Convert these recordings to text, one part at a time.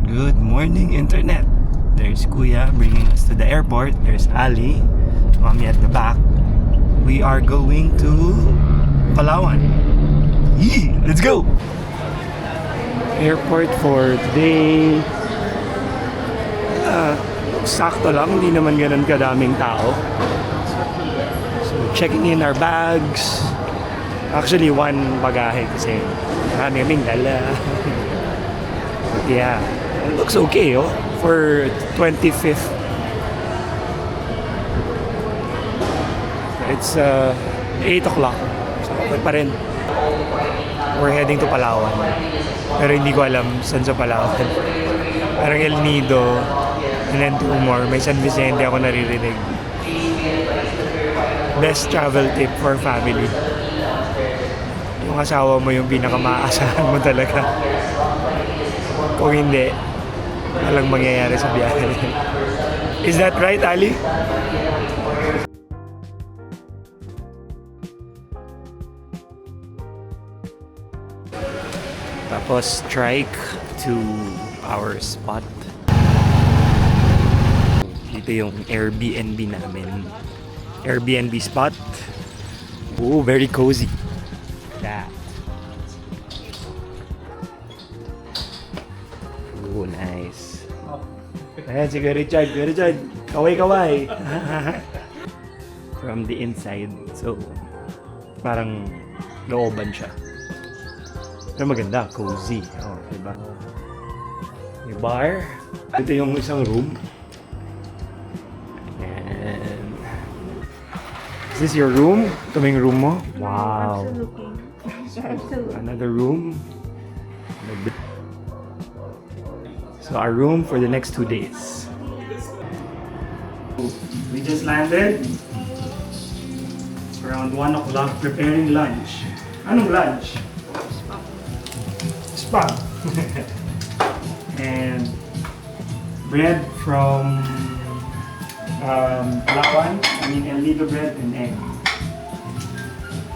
Good morning, Internet. There's Kuya bringing us to the airport. There's Ali, Mommy at the back. We are going to Palawan. Yee! Let's go! Airport for today. Sakto lang, hindi naman ganun kadaming tao. So, checking in our bags. Actually, one bagahe kasi marami kaming dala. But yeah, it looks okay for 25th. It's 8 o'clock. So, okay pa rin. We're heading to Palawan. Pero hindi ko alam saan sa Palawan. Parang El Nido. And then 2 more. May San Vicente ako naririnig. Best travel tip for family. Yung asawa mo yung pinaka-maaasahan mo talaga. Kung hindi, walang mangyayari sa biyahe. Is that right, Ali? Tapos trike to our spot. Dito yung Airbnb namin. Airbnb spot. Oh, very cozy. That. Oh, nice. Ayan, si Richard. Richard, kaway-kaway. From the inside. So, parang looban siya. Pero maganda, cozy. Oh, diba? May bar. Ito yung isang room. And is this your room? Ito yung room mo? Wow. Another room. So our room for the next 2 days. We just landed. It's around 1 o'clock preparing lunch. Anong lunch? Spot. And bread from Palawan. El Nido bread and egg.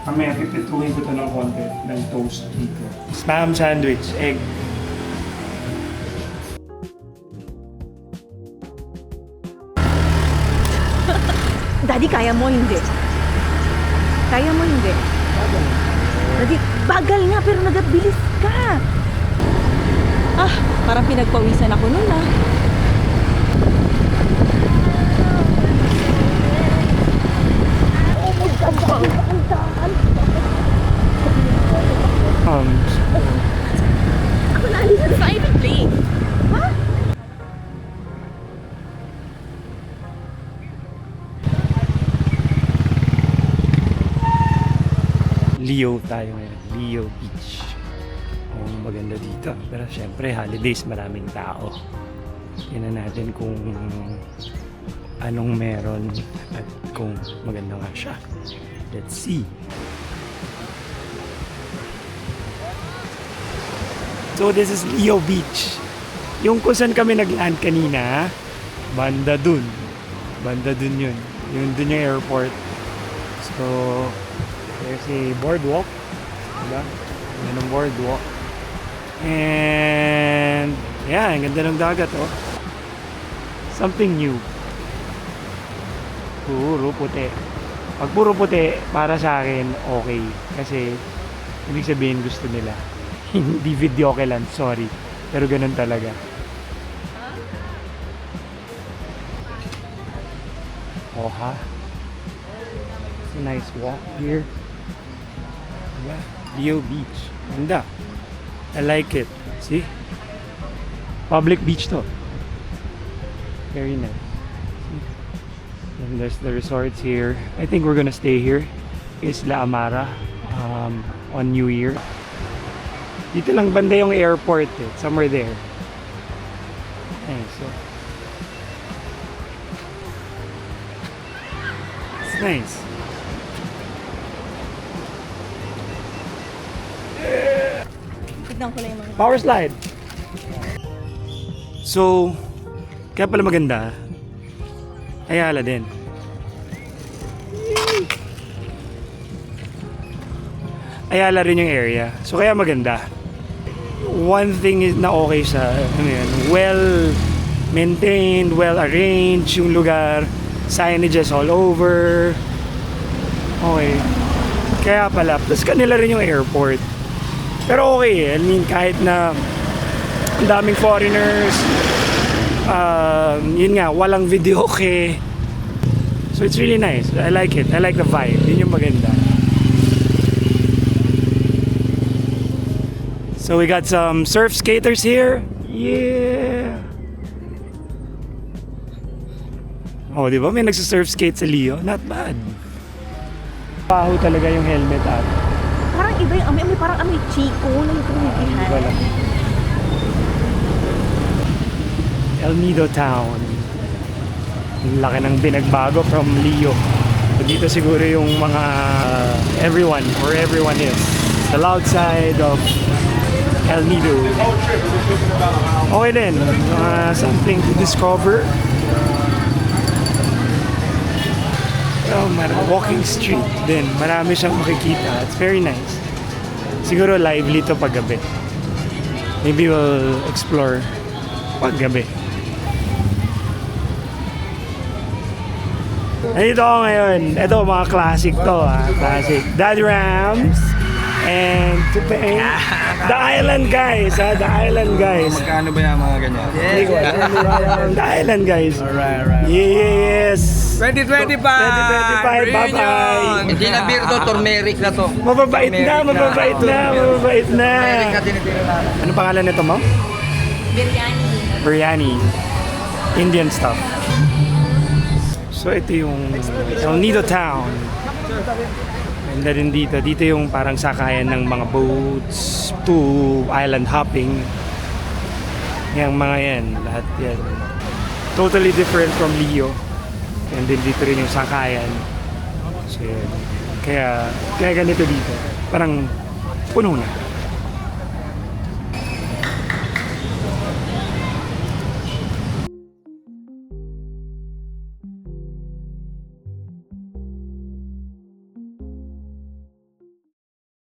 Mamaya, pipituhin ko ito ng konti ng toast dito. Spam sandwich, egg. Daddy, kaya mo hindi. Kaya mo hindi. Daddy, bagal nga pero nagabilis ka. Parang pinagpawisan ako nun Ako na alis sa even playing. Ha? Leo tayo ngayon. Leo Beach. Oh, maganda dito. Pero syempre, holidays, maraming tao. Tingnan natin kung anong meron at kung maganda nga siya. Let's see. So this is Leo Beach. Yung kung saan kami nag-land kanina, banda dun. Banda dun yun. Dun yung airport. So, there's a boardwalk. Diba? Yan ang boardwalk. And, yeah, ang ganda ng dagat, Something new. Puro puti. Pag puro puti, para sa akin, okay. Kasi, ibig sabihin gusto nila. Hindi video okay lang, sorry. Pero ganun talaga. Oh, ha? It's a nice walk here. Diba? Leo Beach. Ganda. I like it. See? Public beach to. Very nice. See? And there's the resorts here. I think we're gonna stay here. Isla Amara. On New Year. Dito lang banda yung airport somewhere there. Nice. So, it's nice. Tignan ko lang yung mga... Power slide. So, kaya pala maganda. Ayala din. Ayala rin yung area. So kaya maganda. one thing is na okay siya, ano yan, well maintained, well arranged yung lugar, signages all over. Okay. Kaya pala, plus kanila rin yung airport. Pero okay, I mean, kahit na ang daming foreigners, yun nga, walang video okay. So it's really nice. I like it. I like the vibe. Yun yung maganda. So we got some surf skaters here. Yeah. Oh, di ba? May nagsa-surf skate sa Leo. Not bad. Paho talaga yung helmet at. Parang iba yung amoy, parang amoy Chico na yung Hindi ko alam. El Nido Town. Ang laki ng binagbago from Leo. So dito siguro yung mga everyone, where everyone is. The loud side of El Nido. Okay din. Something to discover. Oh, walking street din. Marami siyang makikita. It's very nice. Siguro lively to paggabi. Maybe we'll explore paggabi. Nandito ako ngayon. Ito, mga classic to. Classic. Daddy Rams and The Island Guys. The Island Guys. Magkano ba yung mga ganyan? Hindi ko alam. The Island Guys. Alright. Yes. 2025! 2025, bye-bye. Hindi na beer to, turmeric na to. Mababait na, mababait na, mababait na. Turmeric na tinitira natin. Ano pangalan nito mo? Biryani. Biryani. Indian stuff. So ito yung El Nido Town. Ganda rin dito. Dito yung parang sakayan ng mga boats to island hopping. Yung mga yan, lahat yan. Totally different from Leo. And then dito rin yung sakayan. So yun. Kaya ganito dito. Parang puno na.